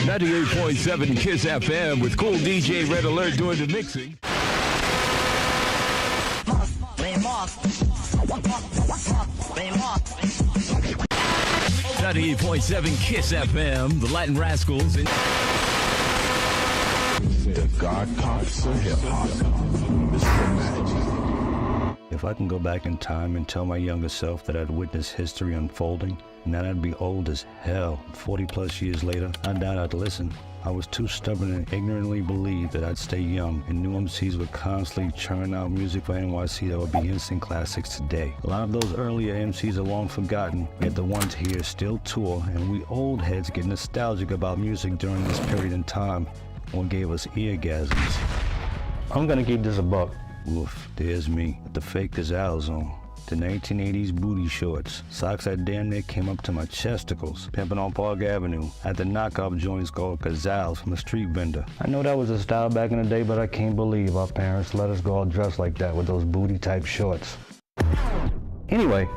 98.7 KISS FM with cool DJ Red Alert doing the mixing. 98.7 KISS FM, the Latin Rascals. The God Cops of Hip Hop, Mr. Magic. If I can go back in time and tell my younger self that I'd witnessed history unfolding, and that I'd be old as hell 40 plus years later, I doubt I'd listen. I was too stubborn and ignorantly believed that I'd stay young, and new MCs would constantly churn out music for NYC that would be instant classics today. A lot of those earlier MCs are long forgotten, yet the ones here still tour, and we old heads get nostalgic about music during this period in time, what gave us eargasms. I'm gonna keep this a buck. Oof, there's me, with the fake gazelles on. The 1980s booty shorts, socks that damn near came up to my chesticles, pimping on Park Avenue, at the knockoff joints called gazelles from a street vendor. I know that was a style back in the day, but I can't believe our parents let us go all dressed like that with those booty type shorts. Anyway,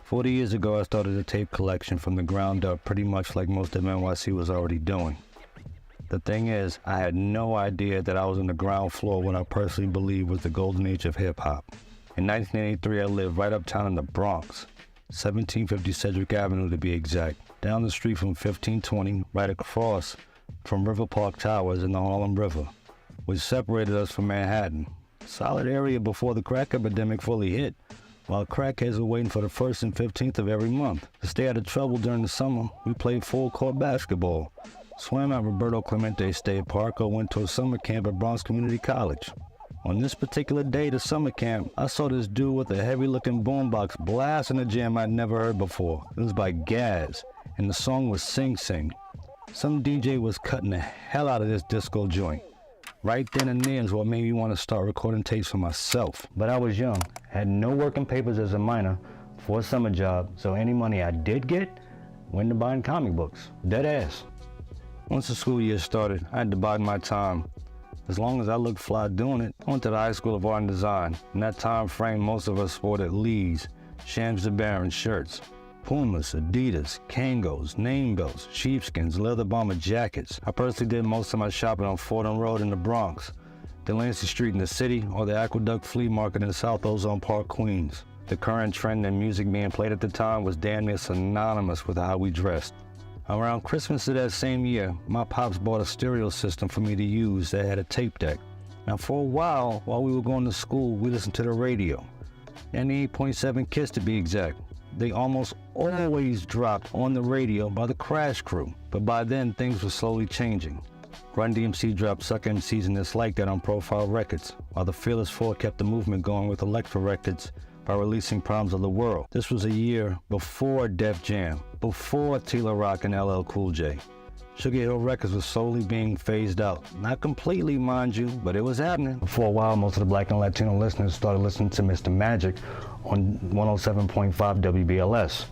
40 years ago, I started a tape collection from the ground up, pretty much like most of NYC was already doing. The thing is, I had no idea that I was on the ground floor of what I personally believe was the golden age of hip-hop. In 1983, I lived right uptown in the Bronx, 1750 Sedgwick Avenue to be exact, down the street from 1520, right across from River Park Towers in the Harlem River, which separated us from Manhattan. Solid area before the crack epidemic fully hit. While crackheads were waiting for the 1st and 15th of every month. To stay out of trouble during the summer, we played full-court basketball, swam at Roberto Clemente State Park, or went to a summer camp at Bronx Community College. On this particular day, the summer camp, I saw this dude with a heavy-looking boombox blasting a jam I'd never heard before. It was by Gaz, and the song was Sing Sing. Some DJ was cutting the hell out of this disco joint. Right then and there is what made me want to start recording tapes for myself. But I was young, had no working papers as a minor for a summer job, so any money I did get went to buying comic books. Dead ass. Once the school year started, I had to bide my time. As long as I looked fly doing it, I went to the High School of Art and Design. In that time frame, most of us sported Lee's, Shams the Baron shirts, Pumas, Adidas, Kangos, name belts, sheepskins, leather bomber jackets. I personally did most of my shopping on Fordham Road in the Bronx, Delancey Street in the city, or the Aqueduct Flea Market in South Ozone Park, Queens. The current trend in music being played at the time was damn near synonymous with how we dressed. Around Christmas of that same year, my pops bought a stereo system for me to use that had a tape deck. Now for a while we were going to school, we listened to the radio. 98.7 KISS to be exact. They almost always dropped on the radio by the Crash Crew, but by then things were slowly changing. RunDMC dropped Suck MCs and It's Like That on Profile Records, while the Fearless Four kept the movement going with Elektra Records by releasing Problems of the World. This was a year before Def Jam, before Tila Rock and LL Cool J. Sugar Hill Records was slowly being phased out. Not completely, mind you, but it was happening. For a while, most of the Black and Latino listeners started listening to Mr. Magic on 107.5 WBLS.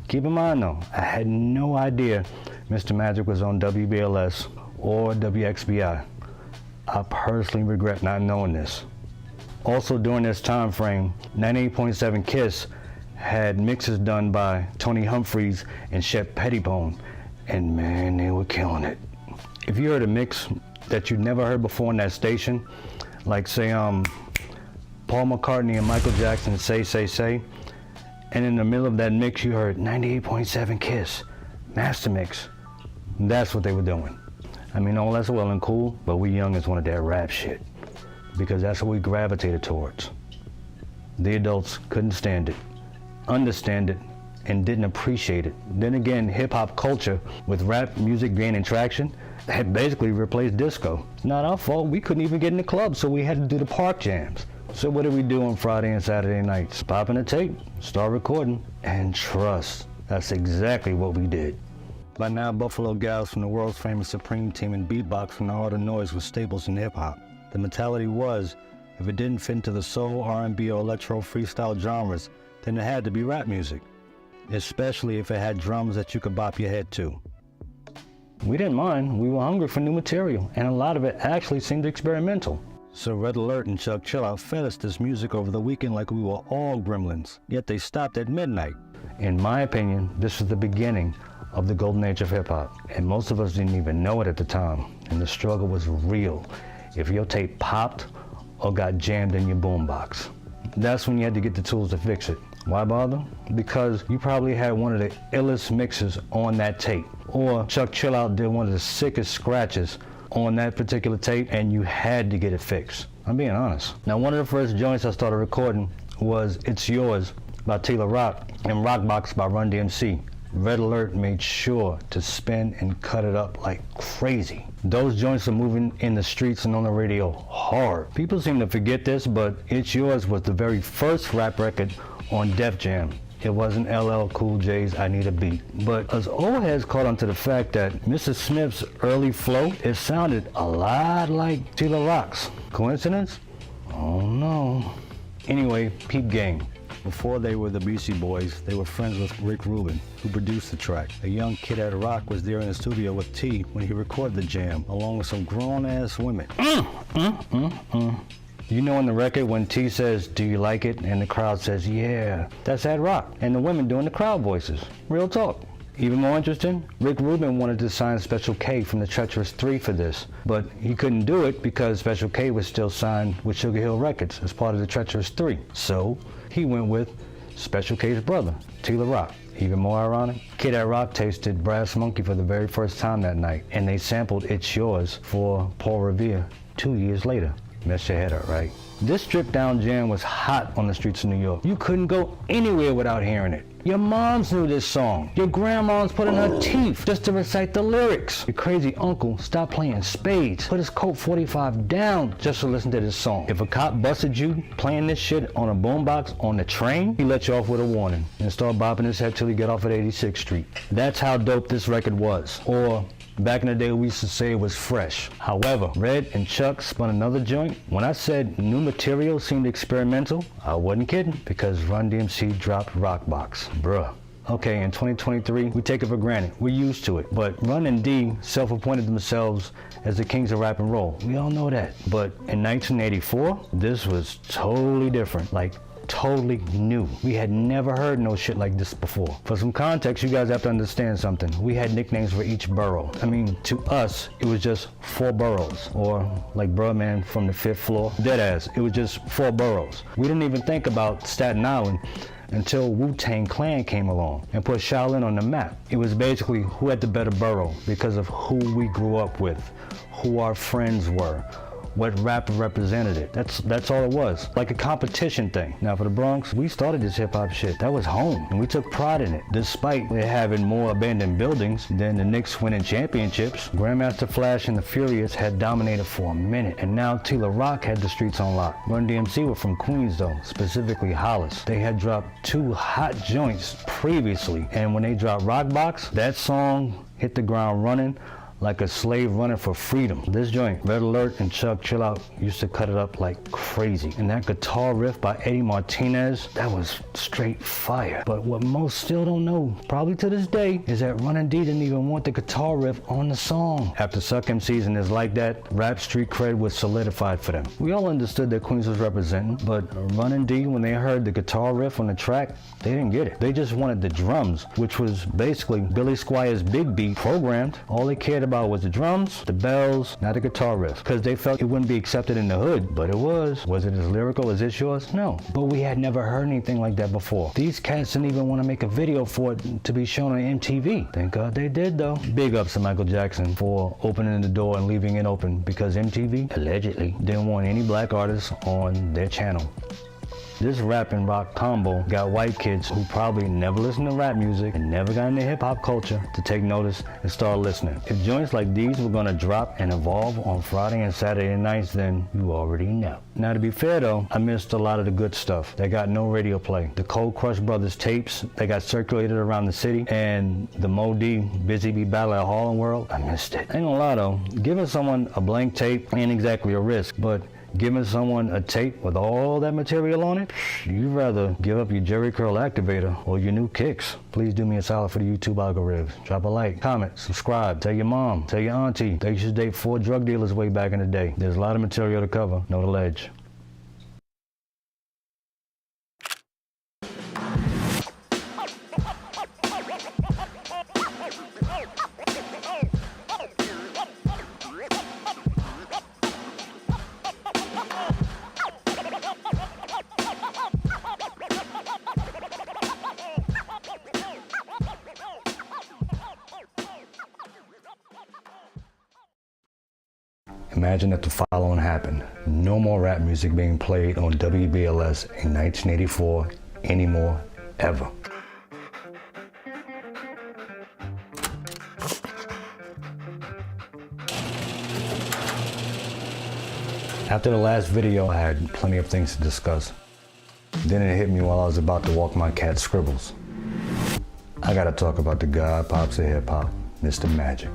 Keep in mind though, I had no idea Mr. Magic was on WBLS or WXBI. I personally regret not knowing this. Also during this time frame, 98.7 KISS had mixes done by Tony Humphries and Shep Pettibone, and man, they were killing it. If you heard a mix that you'd never heard before on that station, like say Paul McCartney and Michael Jackson Say, and in the middle of that mix you heard 98.7 KISS, Master Mix, that's what they were doing. I mean, all that's well and cool, but we youngins wanted that rap shit, because that's what we gravitated towards. The adults couldn't stand it, understand it, and didn't appreciate it. Then again, hip-hop culture, with rap music gaining traction, had basically replaced disco. It's not our fault, we couldn't even get in the club, so we had to do the park jams. So what did we do on Friday and Saturday nights? Pop in a tape, start recording, and trust, that's exactly what we did. By now, Buffalo Gals from the world's famous Supreme Team and beatbox from the Art of Noise were staples in hip-hop. The mentality was, if it didn't fit into the soul, R&B, or electro freestyle genres, then it had to be rap music, especially if it had drums that you could bop your head to. We didn't mind. We were hungry for new material, and a lot of it actually seemed experimental. So Red Alert and Chuck Chillout fed us this music over the weekend like we were all gremlins, yet they stopped at midnight. In my opinion, this was the beginning of the golden age of hip-hop, and most of us didn't even know it at the time, and the struggle was real if your tape popped or got jammed in your boombox. That's when you had to get the tools to fix it. Why bother? Because you probably had one of the illest mixes on that tape, or Chuck Chillout did one of the sickest scratches on that particular tape, and you had to get it fixed. I'm being honest. Now, one of the first joints I started recording was It's Yours by Tila Rock and Rockbox by RunDMC. Red Alert made sure to spin and cut it up like crazy. Those joints are moving in the streets and on the radio hard. People seem to forget this, but It's Yours was the very first rap record on Def Jam. It wasn't LL Cool J's I Need a Beat. But us old heads caught on to the fact that Mrs. Smith's early flow, it sounded a lot like Tila Rock's. Coincidence? Oh no. Anyway, peep game. Before they were the Beastie Boys, they were friends with Rick Rubin, who produced the track. A young kid at Rock was there in the studio with T when he recorded the jam, along with some grown-ass women. You know in the record when T says, "Do you like it?" and the crowd says, "Yeah." That's at Rock, and the women doing the crowd voices. Real talk. Even more interesting, Rick Rubin wanted to sign Special K from the Treacherous 3 for this, but he couldn't do it because Special K was still signed with Sugar Hill Records as part of the Treacherous 3. So he went with Special K's brother, Tila Rock. Even more ironic, Kid at Rock tasted Brass Monkey for the very first time that night, and they sampled It's Yours for Paul Revere 2 years later. Mess your head up, right? This stripped down jam was hot on the streets of New York. You couldn't go anywhere without hearing it. Your moms knew this song. Your grandma's put in her teeth just to recite the lyrics. Your crazy uncle stopped playing spades, put his Colt 45 down just to listen to this song. If a cop busted you playing this shit on a boombox on the train, he let you off with a warning and start bopping his head till you get off at 86th Street. That's how dope this record was. Or back in the day, we used to say it was fresh. However, Red and Chuck spun another joint. When I said new material seemed experimental, I wasn't kidding, because RunDMC dropped Rockbox. Bruh. Okay, in 2023, we take it for granted. We're used to it. But Run and D self-appointed themselves as the kings of rap and roll. We all know that. But in 1984, this was totally different. Like, totally new. We had never heard no shit like this before. For some context, you guys have to understand something. We had nicknames for each borough. I mean, to us, it was just 4 boroughs. Or like Birdman from the 5th floor. Deadass, it was just 4 boroughs. We didn't even think about Staten Island until Wu-Tang Clan came along and put Shaolin on the map. It was basically who had the better borough because of who we grew up with, who our friends were, what rapper represented it. That's all it was, like a competition thing. Now for the Bronx, we started this hip hop shit. That was home, and we took pride in it. Despite it having more abandoned buildings than the Knicks winning championships, Grandmaster Flash and the Furious had dominated for a minute, and now Tila Rock had the streets on lock. RunDMC were from Queens though, specifically Hollis. They had dropped 2 hot joints previously, and when they dropped Rockbox, that song hit the ground running like a slave running for freedom. This joint, Red Alert and Chuck Chillout used to cut it up like crazy. And that guitar riff by Eddie Martinez, that was straight fire. But what most still don't know, probably to this day, is that Run and D didn't even want the guitar riff on the song. After Suck MCs and Is Like That, rap street cred was solidified for them. We all understood that Queens was representing, but Run and D, when they heard the guitar riff on the track, they didn't get it. They just wanted the drums, which was basically Billy Squire's Big Beat programmed. All they cared about was the drums, the bells, not the guitar riff, because they felt it wouldn't be accepted in the hood, but it was. Was it as lyrical as It's Yours? No, but we had never heard anything like that before. These cats didn't even want to make a video for it to be shown on MTV. Thank God they did though. Big ups to Michael Jackson for opening the door and leaving it open, because MTV allegedly didn't want any black artists on their channel. This rap and rock combo got white kids who probably never listened to rap music and never got into hip-hop culture to take notice and start listening. If joints like these were gonna drop and evolve on Friday and Saturday nights, then you already know. Now to be fair though, I missed a lot of the good stuff that got no radio play. The Cold Crush Brothers tapes that got circulated around the city, and the Mo D Busy Bee Battle at Harlem World, I missed it. Ain't gonna lie though, giving someone a blank tape ain't exactly a risk, but Giving someone a tape with all that material on it? You'd rather give up your Jerry Curl activator or your new kicks. Please do me a solid for the YouTube algorithms. Drop a like, comment, subscribe, tell your mom, tell your auntie that you should date 4 drug dealers way back in the day. There's a lot of material to cover. Know the ledge. Imagine if the following happened. No more rap music being played on WBLS in 1984 anymore, ever. After the last video, I had plenty of things to discuss. Then it hit me while I was about to walk my cat Scribbles. I gotta talk about the god pops of hip hop, Mr. Magic.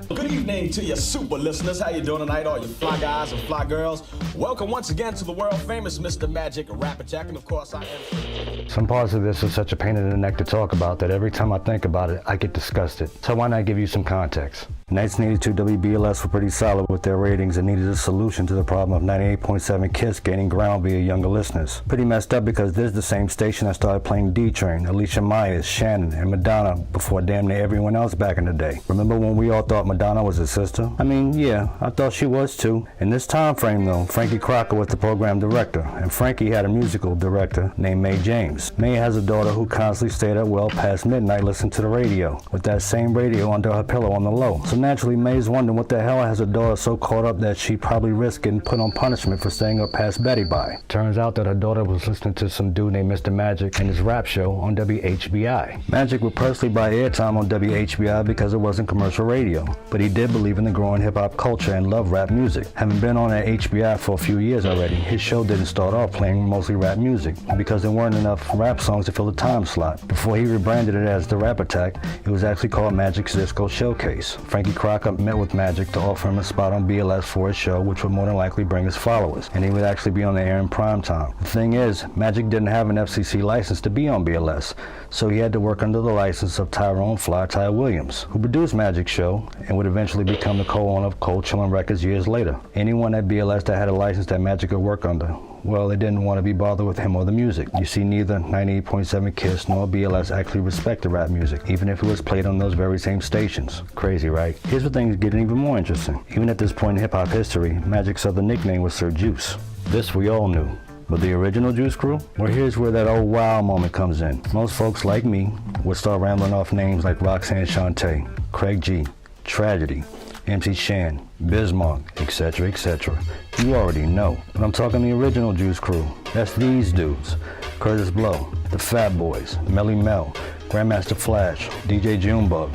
Good evening to you super listeners. How you doing tonight, all you fly guys and fly girls? Welcome once again to the world famous Mr. Magic Rapper Jack, and of course I am. Some parts of this are such a pain in the neck to talk about that every time I think about it, I get disgusted. So why not give you some context? In 1982, WBLS were pretty solid with their ratings and needed a solution to the problem of 98.7 KISS gaining ground via younger listeners. Pretty messed up because this is the same station that started playing D-Train, Alicia Myers, Shannon, and Madonna before damn near everyone else back in the day. Remember when we all thought Madonna was his sister? I mean, yeah, I thought she was too. In this time frame though, Frankie Crocker was the program director, and Frankie had a musical director named Mae James. Mae has a daughter who constantly stayed up well past midnight listening to the radio, with that same radio under her pillow on the low. So naturally, Mae's wondering what the hell has her daughter so caught up that she probably risked getting put on punishment for staying up past Betty by. Turns out that her daughter was listening to some dude named Mr. Magic and his rap show on WHBI. Magic would personally buy airtime on WHBI because it wasn't commercial radio, but he did believe in the growing hip-hop culture and loved rap music. Having been on at HBI for a few years already, his show didn't start off playing mostly rap music because there weren't enough rap songs to fill the time slot. Before he rebranded it as The Rap Attack, it was actually called Magic's Disco Showcase. Frankie Crocker met with Magic to offer him a spot on BLS for his show, which would more than likely bring his followers, and he would actually be on the air in prime time. The thing is, Magic didn't have an FCC license to be on BLS, so he had to work under the license of Tyrone Fly Ty Williams, who produced Magic's show and would eventually become the co-owner of Cold Chillin' Records years later. Anyone at BLS that had a license that Magic could work under, well, they didn't want to be bothered with him or the music. You see, neither 98.7 KISS nor BLS actually respected rap music, even if it was played on those very same stations. Crazy, right? Here's where things get even more interesting. Even at this point in hip-hop history, Magic's other nickname was Sir Juice. This we all knew. But the original Juice Crew? Well, here's where that old wow moment comes in. Most folks like me would start rambling off names like Roxanne Shante, Craig G, Tragedy, MC Shan, Bismarck, etc., etc. You already know. But I'm talking the original Juice Crew. That's these dudes. Curtis Blow, the Fat Boys, Melly Mel, Grandmaster Flash, DJ Junebug,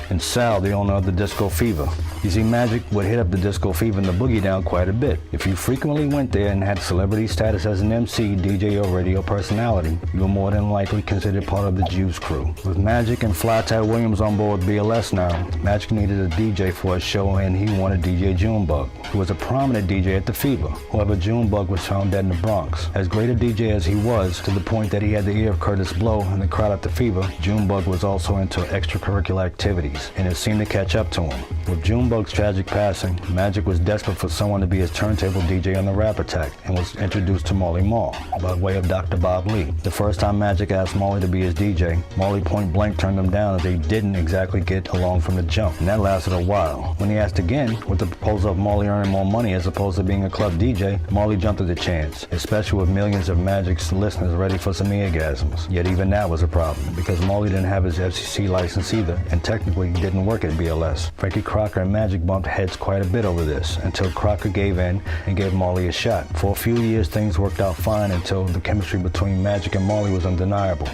and Sal, the owner of the Disco Fever. You see, Magic would hit up the Disco Fever and the Boogie Down quite a bit. If you frequently went there and had celebrity status as an MC, DJ, or radio personality, you were more than likely considered part of the Juice Crew. With Magic and Fly Ty Williams on board BLS now, Magic needed a DJ for his show, and he wanted DJ Junebug, who was a prominent DJ at the Fever. However, Junebug was found dead in the Bronx. As great a DJ as he was, to the point that he had the ear of Curtis Blow and the crowd at the Fever, Junebug was also into extracurricular activities, and it seemed to catch up to him. With Junebug's tragic passing, Magic was desperate for someone to be his turntable DJ on the Rap Attack, and was introduced to Marley Marl by way of Dr. Bob Lee. The first time Magic asked Marley to be his DJ, Marley point blank turned him down as they didn't exactly get along from the jump, and that lasted a while. When he asked again, with the proposal of Marley earning more money as opposed to being a club DJ, Marley jumped at the chance, especially with millions of Magic's listeners ready for some orgasms. Yet even that was a problem, because Marley didn't have his FCC license either, and technically didn't work at BLS. Frankie Crocker and Magic bumped heads quite a bit over this, until Crocker gave in and gave Marley a shot. For a few years things worked out fine until the chemistry between Magic and Marley was undeniable.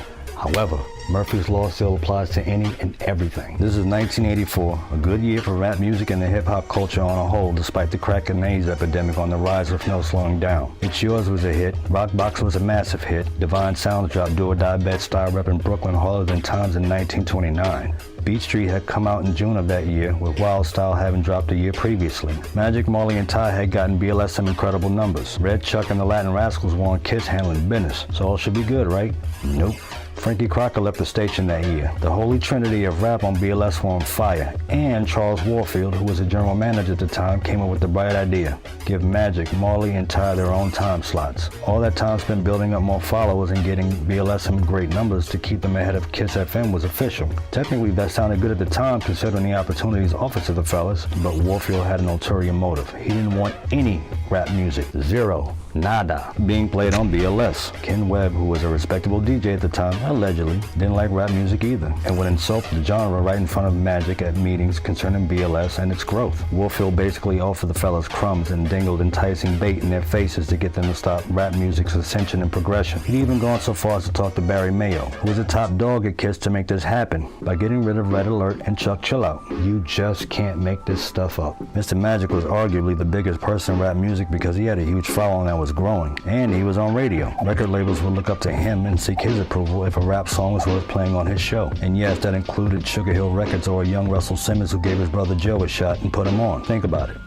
However, Murphy's Law still applies to any and everything. This is 1984, a good year for rap music and the hip-hop culture on a whole, despite the crack and AIDS epidemic on the rise with no slowing down. It's Yours was a hit, Rock Box was a massive hit, Divine Sounds dropped Do or Die Bet style rep in Brooklyn harder than Times in 1929. Beat Street had come out in June of that year, with Wild Style having dropped a year previously. Magic, Marley, and Ty had gotten BLS some incredible numbers. Red Chuck and the Latin Rascals were on Kiss handling business, so all should be good, right? Nope. Frankie Crocker left the station that year. The holy trinity of rap on BLS were on fire, and Charles Warfield, who was a general manager at the time, came up with the bright idea: give Magic, Marley, and Ty their own time slots. All that time spent building up more followers and getting BLS some great numbers to keep them ahead of Kiss FM was official. Technically, that sounded good at the time considering the opportunities offered to the fellas, but Warfield had an ulterior motive. He didn't want any rap music, zero, nada, being played on BLS. Ken Webb, who was a respectable DJ at the time, allegedly didn't like rap music either, and would insult the genre right in front of Magic at meetings concerning BLS and its growth. Warfield basically offered the fellas crumbs and dingled enticing bait in their faces to get them to stop rap music's ascension and progression. He'd even gone so far as to talk to Barry Mayo, who was a top dog at Kiss, to make this happen by getting rid of Red Alert and Chuck Chill Out. You just can't make this stuff up. Mr. Magic was arguably the biggest person in rap music because he had a huge following that was growing, and he was on radio. Record labels would look up to him and seek his approval if a rap song was worth playing on his show. And yes, that included Sugar Hill Records or a young Russell Simmons who gave his brother Joe a shot and put him on. Think about it.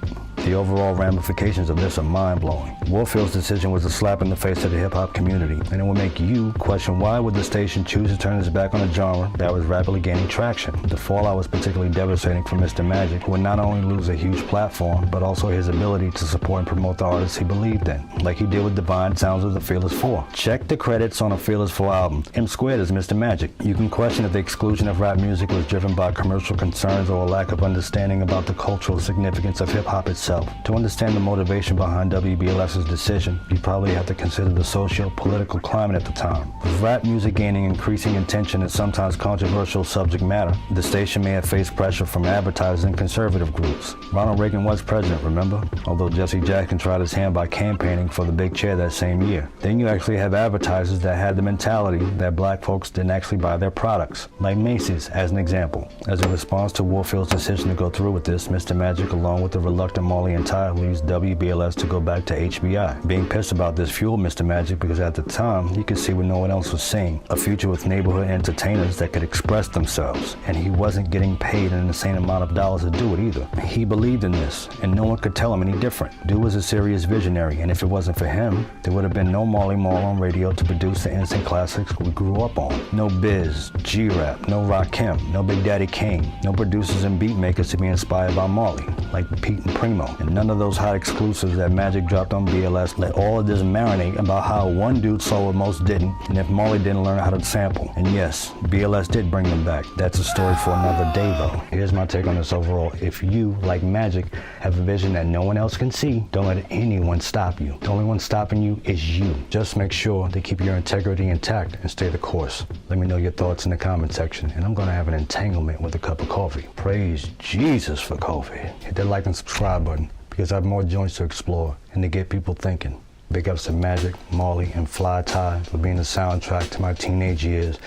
The overall ramifications of this are mind-blowing. Warfield's decision was a slap in the face to the hip-hop community, and it will make you question why would the station choose to turn its back on a genre that was rapidly gaining traction. The fallout was particularly devastating for Mr. Magic, who would not only lose a huge platform, but also his ability to support and promote the artists he believed in, like he did with Divine Sounds of the Fearless Four. Check the credits on a Fearless Four album. M Squared is Mr. Magic. You can question if the exclusion of rap music was driven by commercial concerns or a lack of understanding about the cultural significance of hip-hop itself. To understand the motivation behind WBLS's decision, you probably have to consider the socio-political climate at the time. With rap music gaining increasing attention and sometimes controversial subject matter, the station may have faced pressure from advertisers and conservative groups. Ronald Reagan was president, remember? Although Jesse Jackson tried his hand by campaigning for the big chair that same year. Then you actually have advertisers that had the mentality that black folks didn't actually buy their products, like Macy's as an example. As a response to Warfield's decision to go through with this, Mr. Magic, along with the reluctant Marley and Ty, leaves WBLS to go back to HBI. Being pissed about this fueled Mr. Magic because at the time, he could see what no one else was seeing, a future with neighborhood entertainers that could express themselves, and he wasn't getting paid an insane amount of dollars to do it either. He believed in this, and no one could tell him any different. Dude was a serious visionary, and if it wasn't for him, there would have been no Marley Marl on radio to produce the instant classics we grew up on. No Biz, G-Rap, no Rakim, no Big Daddy Kane, no producers and beat makers to be inspired by Marley, like Pete and Primo, and none of those hot exclusives that Magic dropped on BLS let all of this marinate about how one dude saw what most didn't, and if Marley didn't learn how to sample. And yes, BLS did bring them back. That's a story for another day though. Here's my take on this overall. If you, like Magic, have a vision that no one else can see, don't let anyone stop you. The only one stopping you is you. Just make sure to keep your integrity intact and stay the course. Let me know your thoughts in the comment section, and I'm gonna have an entanglement with a cup of coffee. Praise Jesus for coffee. Hit that like and subscribe button, because I have more joints to explore and to get people thinking. Big ups to Magic, Marley, and Fly Ty for being the soundtrack to my teenage years,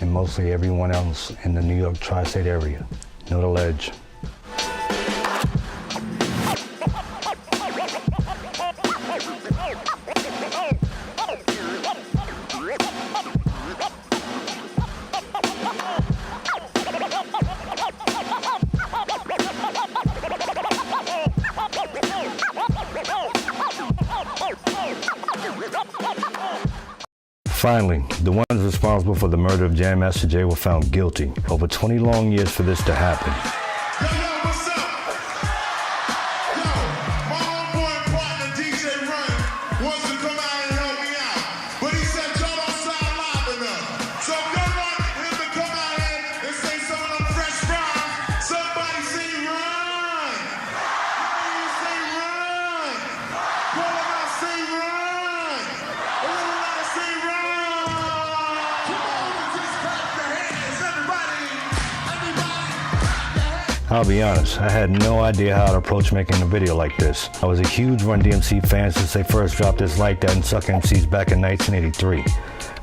and mostly everyone else in the New York tri-state area. Know the ledge. Finally, the ones responsible for the murder of Jam Master Jay were found guilty. Over 20 long years for this to happen. Yo, what's up? Yo, my homeboy and partner DJ Run wants to come out and help me out, but he said y'all don't sound loud enough. So if y'all want him to come out here and say some of them fresh rhymes, somebody say run. You say run. Go out, say run. Everybody say run. Come on, just clap your hands, everybody. I'll be honest, I had no idea how to approach making a video like this. I was a huge RunDMC fan since they first dropped It's Like That and Suck MCs back in 1983.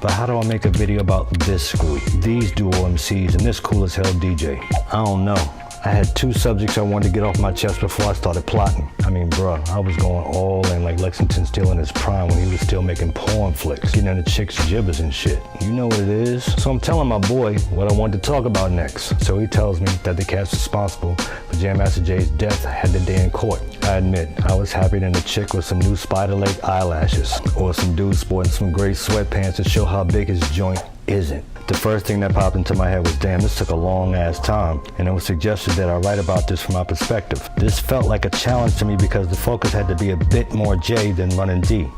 But how do I make a video about this group, these duo MCs, and this cool as hell DJ? I don't know. I had two subjects I wanted to get off my chest before I started plotting. I mean, bruh, I was going all in like Lexington still in his prime when he was still making porn flicks, getting into chicks' gibbers and shit. You know what it is? So I'm telling my boy what I wanted to talk about next. So he tells me that the cats responsible for Jam Master Jay's death had the day in court. I admit, I was happier than a chick with some new spider leg eyelashes, or some dude sporting some gray sweatpants to show how big his joint isn't. The first thing that popped into my head was, damn, this took a long ass time, and it was suggested that I write about this from my perspective. This felt like a challenge to me because the focus had to be a bit more J than RunD.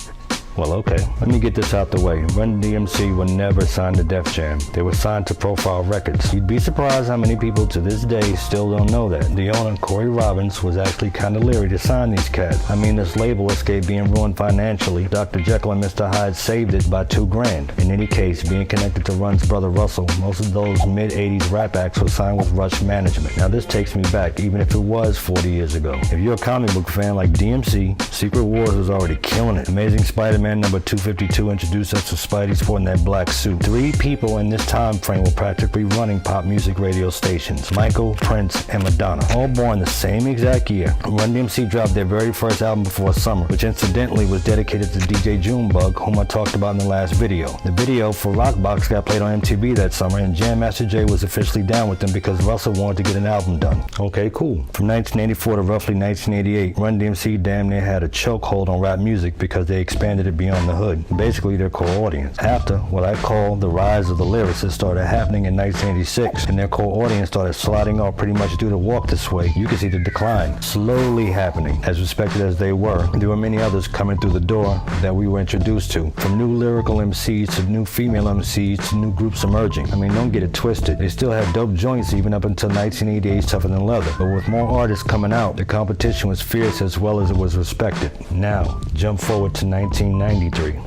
Well, okay, let me get this out the way. RunDMC were never signed to Def Jam. They were signed to Profile Records. You'd be surprised how many people to this day still don't know that. The owner, Corey Robbins, was actually kind of leery to sign these cats. I mean, this label escaped being ruined financially. Dr. Jekyll and Mr. Hyde saved it by $2,000. In any case, being connected to Run's brother Russell, most of those mid-80s rap acts were signed with Rush Management. Now this takes me back, even if it was 40 years ago. If you're a comic book fan like DMC, Secret Wars was already killing it. Amazing Spider-Man number 252 introduced us to Spidey sporting that black suit. 3 people in this time frame were practically running pop music radio stations: Michael, Prince, and Madonna, all born the same exact year. RunDMC dropped their very first album before summer, which incidentally was dedicated to DJ Junebug, whom I talked about in the last video. The video for Rockbox got played on MTV that summer, and Jam Master Jay was officially down with them because Russell wanted to get an album done. Okay, cool. From 1984 to roughly 1988, RunDMC damn near had a chokehold on rap music because they expanded it beyond the hood, basically their core audience. After what I call the rise of the lyricists started happening in 1986, and their core audience started sliding off pretty much due to Walk This Way, you can see the decline slowly happening. As respected as they were, there were many others coming through the door that we were introduced to, from new lyrical MCs to new female MCs to new groups emerging. I mean, don't get it twisted, they still had dope joints even up until 1988's Tougher Than Leather, but with more artists coming out, the competition was fierce as well as it was respected. Now, jump forward to 1993.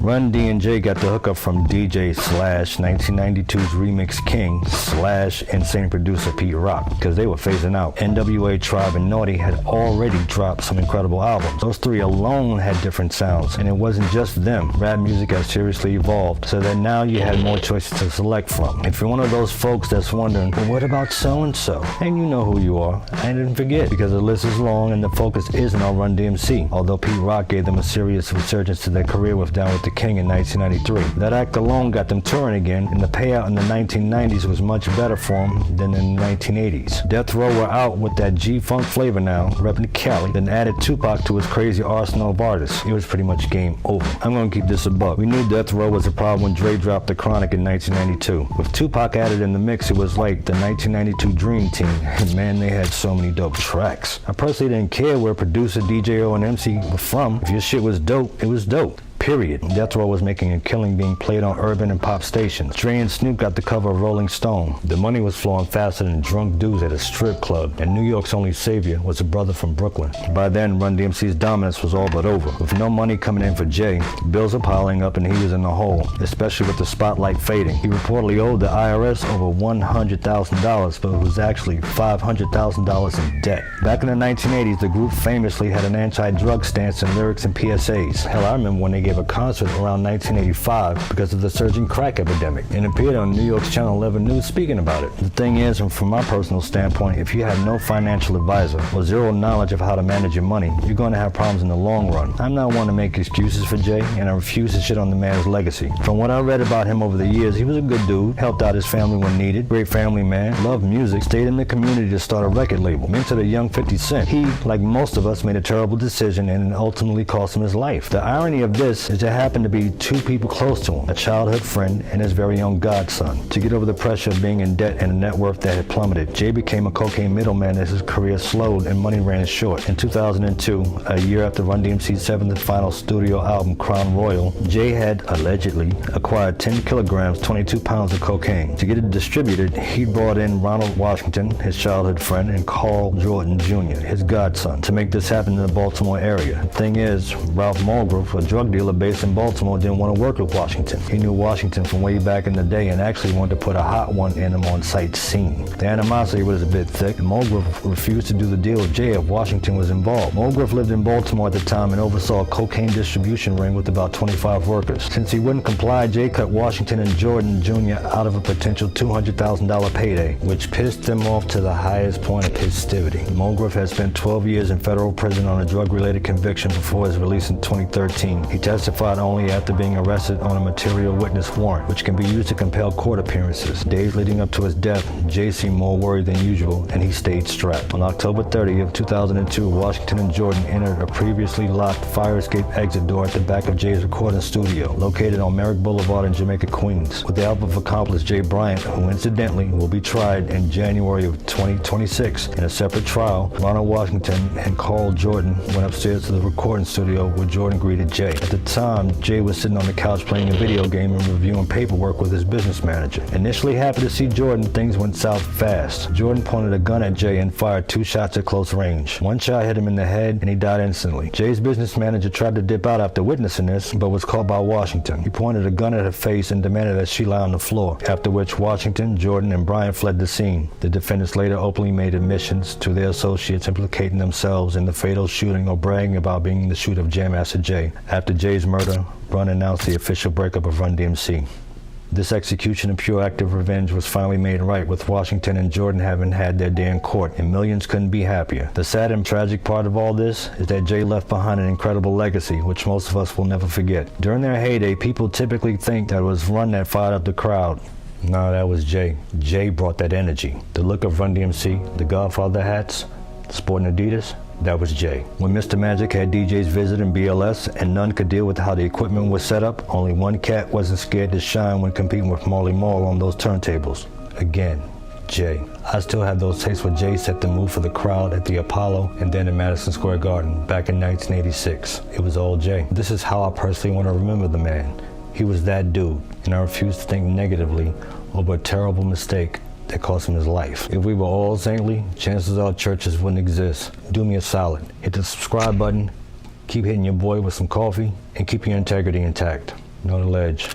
RunD&J got the hookup from DJ/1992's Remix King/insane producer Pete Rock, because they were phasing out. NWA, Tribe, and Naughty had already dropped some incredible albums. Those 3 alone had different sounds, and it wasn't just them. Rap music has seriously evolved, so that now you had more choices to select from. If you're one of those folks that's wondering, well, what about so-and-so? And you know who you are. I didn't forget, because the list is long and the focus isn't on RunDMC, although Pete Rock gave them a serious resurgence to their career with Down with the King in 1993. That act alone got them touring again, and the payout in the 1990s was much better for them than in the 1980s. Death Row were out with that G-Funk flavor now, repping Cali, then added Tupac to his crazy arsenal of artists. It was pretty much game over. I'm gonna keep this a buck. We knew Death Row was a problem when Dre dropped The Chronic in 1992. With Tupac added in the mix, it was like the 1992 Dream Team, and man, they had so many dope tracks. I personally didn't care where producer, DJ, and MC were from. If your shit was dope, it was dope. Period. Death Row was making a killing being played on urban and pop stations. Dre and Snoop got the cover of Rolling Stone. The money was flowing faster than drunk dudes at a strip club, and New York's only savior was a brother from Brooklyn. By then, RunDMC's dominance was all but over. With no money coming in for Jay, bills are piling up and he was in the hole, especially with the spotlight fading. He reportedly owed the IRS over $100,000, but it was actually $500,000 in debt. Back in the 1980s, the group famously had an anti-drug stance in lyrics and PSAs. Hell, I remember when they gave a concert around 1985 because of the surging crack epidemic, and appeared on New York's Channel 11 News speaking about it. The thing is, and from my personal standpoint, if you have no financial advisor or zero knowledge of how to manage your money, you're going to have problems in the long run. I'm not one to make excuses for Jay, and I refuse to shit on the man's legacy. From what I read about him over the years, he was a good dude, helped out his family when needed, great family man, loved music, stayed in the community to start a record label, mentored a young 50 Cent. He, like most of us, made a terrible decision and it ultimately cost him his life. The irony of this is there happened to be 2 people close to him, a childhood friend and his very own godson. To get over the pressure of being in debt and a net worth that had plummeted, Jay became a cocaine middleman as his career slowed and money ran short. In 2002, a year after RunDMC's 7th and final studio album, Crown Royal, Jay had allegedly acquired 10 kilograms, 22 pounds of cocaine. To get it distributed, he brought in Ronald Washington, his childhood friend, and Carl Jordan Jr., his godson, to make this happen in the Baltimore area. The thing is, Ralph Mulgrove, a drug dealer, dealer based in Baltimore didn't want to work with Washington. He knew Washington from way back in the day and actually wanted to put a hot one in him on sight scene. The animosity was a bit thick, and Mulgrew refused to do the deal with Jay if Washington was involved. Mulgrew lived in Baltimore at the time and oversaw a cocaine distribution ring with about 25 workers. Since he wouldn't comply, Jay cut Washington and Jordan Jr. out of a potential $200,000 payday, which pissed them off to the highest point of festivity. Mulgrew had spent 12 years in federal prison on a drug-related conviction before his release in 2013. He testified only after being arrested on a material witness warrant, which can be used to compel court appearances. Days leading up to his death, Jay seemed more worried than usual, and he stayed strapped. On October 30th, 2002, Washington and Jordan entered a previously locked fire escape exit door at the back of Jay's recording studio, located on Merrick Boulevard in Jamaica, Queens, with the help of accomplice Jay Bryant, who incidentally will be tried in January of 2026 in a separate trial. Ronald Washington and Carl Jordan went upstairs to the recording studio where Jordan greeted Jay. At the time, Jay was sitting on the couch playing a video game and reviewing paperwork with his business manager. Initially happy to see Jordan, things went south fast. Jordan pointed a gun at Jay and fired 2 shots at close range. One shot hit him in the head and he died instantly. Jay's business manager tried to dip out after witnessing this, but was caught by Washington. He pointed a gun at her face and demanded that she lie on the floor, after which Washington, Jordan, and Bryant fled the scene. The defendants later openly made admissions to their associates implicating themselves in the fatal shooting or bragging about being the shooter of Jam Master Jay. After Jay's murder, Run announced the official breakup of RunDMC. This execution of pure act of revenge was finally made right, with Washington and Jordan having had their day in court, and millions couldn't be happier. The sad and tragic part of all this is that Jay left behind an incredible legacy, which most of us will never forget. During their heyday, people typically think that it was Run that fired up the crowd. No, that was Jay. Jay brought that energy. The look of RunDMC, the Godfather hats, sporting Adidas, that was Jay. When Mr. Magic had DJs visiting BLS and none could deal with how the equipment was set up, only one cat wasn't scared to shine when competing with Marley Marl on those turntables. Again, Jay. I still have those tapes where Jay set the mood for the crowd at the Apollo and then in Madison Square Garden back in 1986. It was all Jay. This is how I personally want to remember the man. He was that dude, and I refuse to think negatively over a terrible mistake that cost him his life. If we were all saintly, chances are churches wouldn't exist. Do me a solid. Hit the subscribe button, keep hitting your boy with some coffee, and keep your integrity intact. Know the ledge.